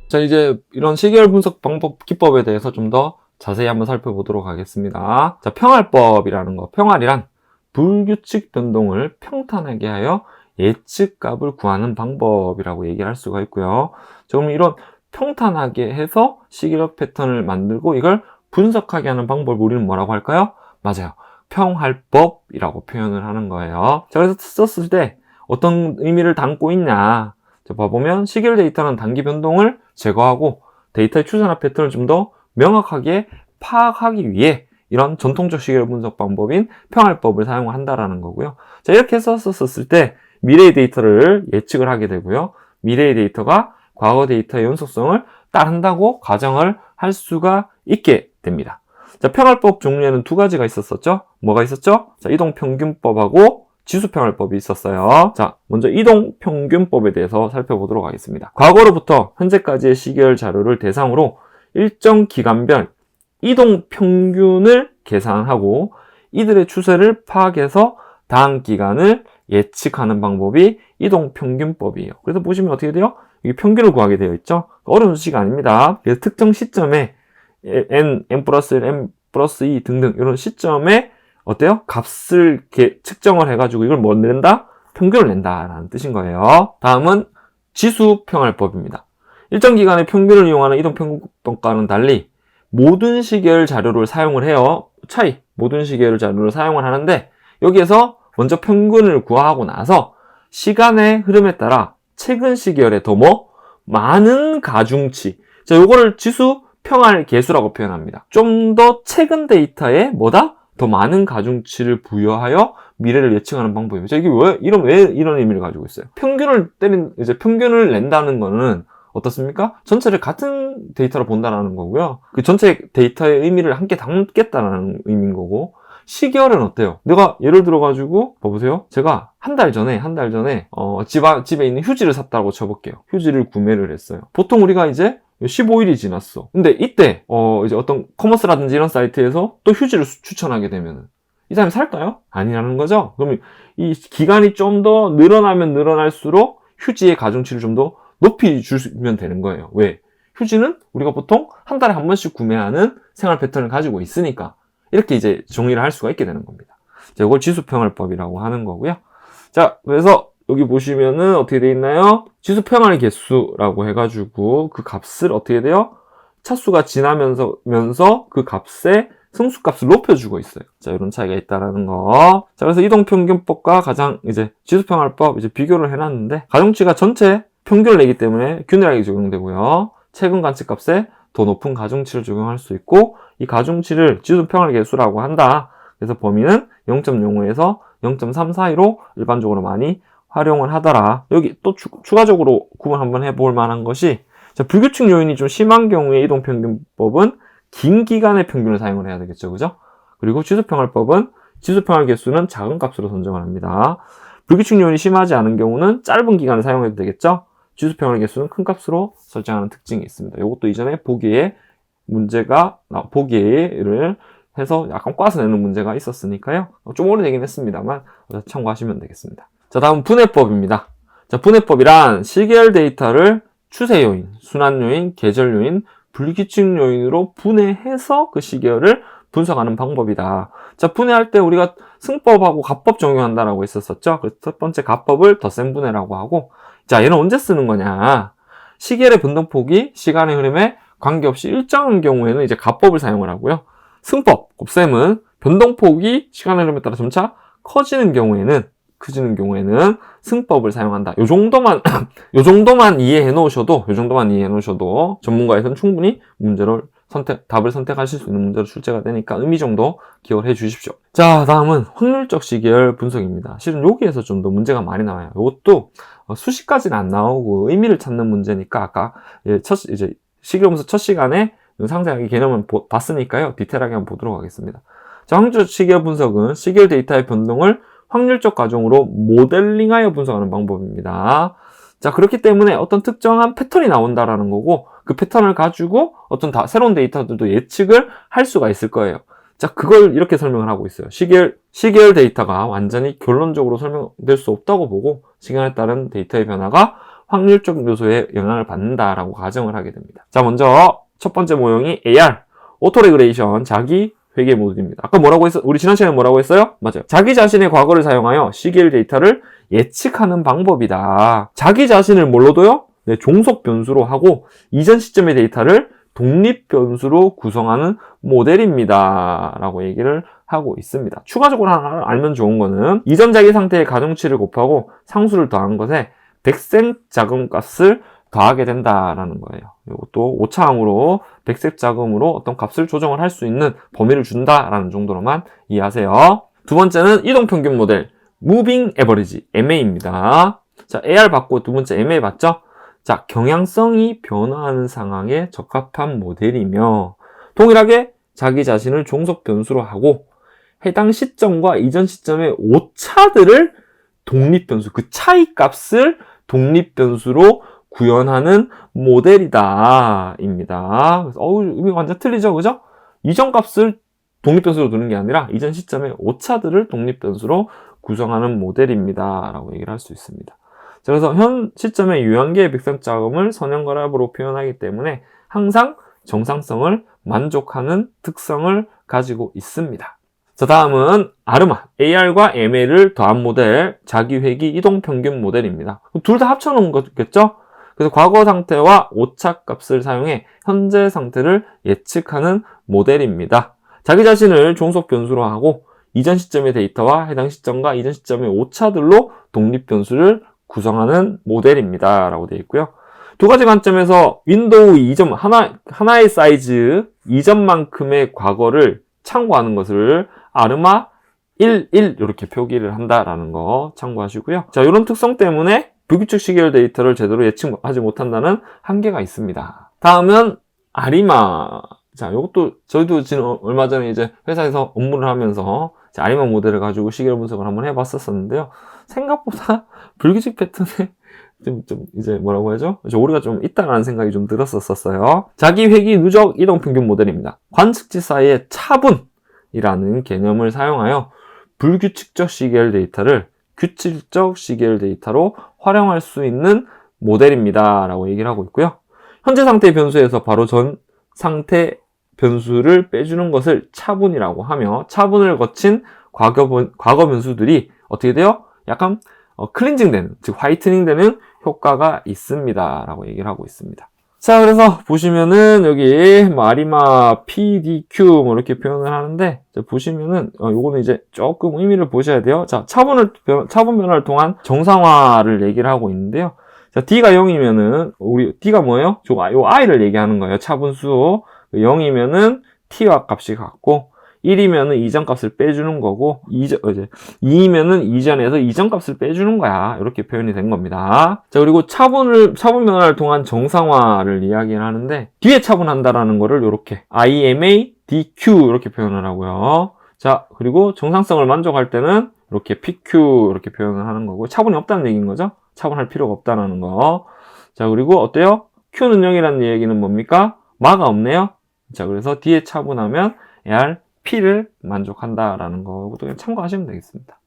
자, 이제 이런 시계열 분석 방법 기법에 대해서 좀 더 자세히 한번 살펴보도록 하겠습니다. 자, 평할법이라는 거. 평할이란 불규칙 변동을 평탄하게 하여 예측값을 구하는 방법이라고 얘기할 수가 있고요. 자, 그럼 이런 평탄하게 해서 시계열 패턴을 만들고 이걸 분석하게 하는 방법을 우리는 뭐라고 할까요? 맞아요. 평할법이라고 표현을 하는 거예요. 자, 그래서 썼을 때 어떤 의미를 담고 있냐. 자, 봐보면 시계열 데이터는 단기 변동을 제거하고 데이터의 추세나 패턴을 좀 더 명확하게 파악하기 위해 이런 전통적 시계열 분석 방법인 평할법을 사용한다라는 거고요. 자, 이렇게 해서 썼을 때 미래의 데이터를 예측을 하게 되고요. 미래의 데이터가 과거 데이터의 연속성을 따른다고 가정을 할 수가 있게 됩니다. 자, 평할법 종류에는 두 가지가 있었었죠. 뭐가 있었죠? 자, 이동평균법하고 지수평할법이 있었어요. 자, 먼저 이동평균법에 대해서 살펴보도록 하겠습니다. 과거로부터 현재까지의 시계열 자료를 대상으로 일정 기간별 이동평균을 계산하고 이들의 추세를 파악해서 다음 기간을 예측하는 방법이 이동평균법이에요. 그래서 보시면 어떻게 돼요? 이게 평균을 구하게 되어 있죠. 어려운 수치가 아닙니다. 그래서 특정 시점에 n 플러스 1, n 플러스 2 등등 이런 시점에 어때요? 값을 측정을 해가지고 이걸 뭐 낸다? 평균을 낸다라는 뜻인 거예요. 다음은 지수평할법입니다. 일정 기간의 평균을 이용하는 이동평균법과는 달리 모든 시계열 자료를 사용을 해요. 모든 시계열 자료를 사용을 하는데 여기에서 먼저 평균을 구하고 나서 시간의 흐름에 따라 최근 시계열에 더 많은 가중치. 자, 요거를 지수평할 계수라고 표현합니다. 좀 더 최근 데이터에 더 많은 가중치를 부여하여 미래를 예측하는 방법입니다. 이게 왜 이런 의미를 가지고 있어요? 평균을 낸다는 거는 어떻습니까? 전체를 같은 데이터로 본다는 거고요. 그 전체 데이터의 의미를 함께 담겠다는 의미인 거고, 시계열은 어때요? 내가 예를 들어가지고, 봐보세요. 제가 한 달 전에, 집에 있는 휴지를 샀다고 쳐볼게요. 휴지를 구매를 했어요. 보통 우리가 이제 15일이 지났어. 근데 이때, 이제 어떤 커머스라든지 이런 사이트에서 또 휴지를 추천하게 되면은, 이 사람이 살까요? 아니라는 거죠? 그러면 이 기간이 좀 더 늘어나면 늘어날수록 휴지의 가중치를 좀 더 높이 주면 되는 거예요. 왜? 휴지는 우리가 보통 한 달에 한 번씩 구매하는 생활 패턴을 가지고 있으니까 이렇게 이제 정리를 할 수가 있게 되는 겁니다. 자, 이걸 지수평할법이라고 하는 거고요. 자, 그래서 여기 보시면은 어떻게 되어 있나요? 지수평할 개수라고 해가지고 그 값을 어떻게 돼요? 차수가 지나면서 그 값의 승수값을 높여주고 있어요. 자, 이런 차이가 있다라는 거. 자, 그래서 이동평균법과 가장 이제 지수평할법 이제 비교를 해놨는데 가중치가 전체 평균을 내기 때문에 균일하게 적용되고요. 최근 관측값에 더 높은 가중치를 적용할 수 있고 이 가중치를 지수평할 계수라고 한다. 그래서 범위는 0.05에서 0.3 사이로 일반적으로 많이 활용을 하더라. 여기 또 추가적으로 구분 한번 해볼 만한 것이 자, 불규칙 요인이 좀 심한 경우에 이동평균법은 긴 기간의 평균을 사용을 해야 되겠죠. 그죠? 그리고 지수평할법은 지수평할 개수는 작은 값으로 선정을 합니다. 불규칙 요인이 심하지 않은 경우는 짧은 기간을 사용해도 되겠죠? 지수평할 개수는 큰 값으로 설정하는 특징이 있습니다. 이것도 이전에 보기에를 해서 약간 꽈서 내는 문제가 있었으니까요. 좀 오래되긴 했습니다만 참고하시면 되겠습니다. 자, 다음 분해법입니다. 자, 분해법이란 시계열 데이터를 추세 요인, 순환 요인, 계절 요인, 불규칙 요인으로 분해해서 그 시계열을 분석하는 방법이다. 자, 분해할 때 우리가 승법하고 가법 적용한다라고 했었었죠. 그래서 첫 번째 가법을 덧셈 분해라고 하고, 자, 얘는 언제 쓰는 거냐? 시계열의 변동폭이 시간의 흐름에 관계없이 일정한 경우에는 이제 가법을 사용을 하고요. 승법, 곱셈은 변동폭이 시간의 흐름에 따라 점차 커지는 경우에는 승법을 사용한다. 요 정도만 이해해 놓으셔도 전문가에서는 충분히 답을 선택하실 수 있는 문제로 출제가 되니까 의미 정도 기억을 해 주십시오. 자, 다음은 확률적 시계열 분석입니다. 실은 여기에서 좀 더 문제가 많이 나와요. 이것도 수식까지는 안 나오고 의미를 찾는 문제니까 아까 시계열 분석 첫 시간에 상세하게 개념을 봤으니까요. 디테일하게 한번 보도록 하겠습니다. 자, 확률적 시계열 분석은 시계열 데이터의 변동을 확률적 가정으로 모델링하여 분석하는 방법입니다. 자, 그렇기 때문에 어떤 특정한 패턴이 나온다라는 거고 그 패턴을 가지고 어떤 새로운 데이터들도 예측을 할 수가 있을 거예요. 자, 그걸 이렇게 설명을 하고 있어요. 시계열 데이터가 완전히 결론적으로 설명될 수 없다고 보고 시간에 따른 데이터의 변화가 확률적 요소에 영향을 받는다라고 가정을 하게 됩니다. 자, 먼저 첫 번째 모형이 AR, 오토레그레이션, 자기 회계 모듈입니다. 아까 뭐라고 했어? 우리 지난 시간에 뭐라고 했어요? 맞아요. 자기 자신의 과거를 사용하여 시계열 데이터를 예측하는 방법이다. 자기 자신을 뭘로 둬요? 네, 종속 변수로 하고 이전 시점의 데이터를 독립 변수로 구성하는 모델입니다. 라고 얘기를 하고 있습니다. 추가적으로 하나 알면 좋은 거는 이전 자기 상태의 가중치를 곱하고 상수를 더한 것에 백색 자금값을 더하게 된다라는 거예요. 이것도 오차항으로 백색 자금으로 어떤 값을 조정을 할 수 있는 범위를 준다라는 정도로만 이해하세요. 두 번째는 이동평균 모델, Moving Average, MA입니다. 자, AR 받고 두 번째 MA 받죠? 자, 경향성이 변화하는 상황에 적합한 모델이며 동일하게 자기 자신을 종속 변수로 하고 해당 시점과 이전 시점의 오차들을 독립 변수, 그 차이 값을 독립 변수로 구현하는 모델이다 입니다. 그래서 의미가 완전 틀리죠, 그죠? 이전 값을 독립 변수로 두는 게 아니라 이전 시점의 오차들을 독립 변수로 구성하는 모델입니다 라고 얘기를 할 수 있습니다. 자, 그래서 현 시점의 유한계의 백색 자금을 선형그래프로 표현하기 때문에 항상 정상성을 만족하는 특성을 가지고 있습니다. 자, 다음은 아르마, AR과 MA를 더한 모델, 자기회귀 이동평균 모델입니다. 둘 다 합쳐놓은 거겠죠? 그래서 과거 상태와 오차 값을 사용해 현재 상태를 예측하는 모델입니다. 자기 자신을 종속 변수로 하고 이전 시점의 데이터와 해당 시점과 이전 시점의 오차들로 독립 변수를 구성하는 모델입니다. 라고 되어 있고요. 두 가지 관점에서 윈도우 2점, 하나의 사이즈 2점만큼의 과거를 참고하는 것을 아르마 1, 1 이렇게 표기를 한다라는 거 참고하시고요. 자, 이런 특성 때문에 불규칙 시계열 데이터를 제대로 예측하지 못한다는 한계가 있습니다. 다음은 아리마. 자, 이것도 저희도 지금 얼마 전에 이제 회사에서 업무를 하면서 아리마 모델을 가지고 시계열 분석을 한번 해봤었는데요. 생각보다 불규칙 패턴에 이제 뭐라고 하죠? 오류가 좀 있다라는 생각이 좀 들었었어요. 자기 회귀 누적 이동 평균 모델입니다. 관측지 사이의 차분이라는 개념을 사용하여 불규칙적 시계열 데이터를 규칙적 시계열 데이터로 활용할 수 있는 모델입니다. 라고 얘기를 하고 있고요. 현재 상태 변수에서 바로 전 상태 변수를 빼주는 것을 차분이라고 하며 차분을 거친 과거 변수들이 어떻게 돼요? 약간 클렌징 되는, 즉 화이트닝 되는 효과가 있습니다. 라고 얘기를 하고 있습니다. 자, 그래서 보시면은 여기 아리마 PDQ 뭐 이렇게 표현을 하는데 보시면은 요거는 이제 조금 의미를 보셔야 돼요. 자, 차분 변화를 통한 정상화를 얘기를 하고 있는데요. 자, D가 0이면은 우리 D가 뭐예요? 요 I를 얘기하는 거예요. 차분수 0이면은 T와 값이 같고 1이면은 이전 값을 빼주는 거고 2이면은 이전에서 이전 값을 빼주는 거야. 이렇게 표현이 된 겁니다. 자, 그리고 차분 변화를 통한 정상화를 이야기를 하는데 뒤에 차분한다라는 거를 이렇게 IMA, DQ 이렇게 표현을 하고요. 자, 그리고 정상성을 만족할 때는 이렇게 PQ 이렇게 표현을 하는 거고 차분이 없다는 얘기인 거죠. 차분할 필요가 없다는 거. 자, 그리고 어때요? Q는 0이라는 얘기는 뭡니까? 마가 없네요. 자, 그래서 뒤에 차분하면 AR P를 만족한다라는 거, 이것도 그냥 참고하시면 되겠습니다.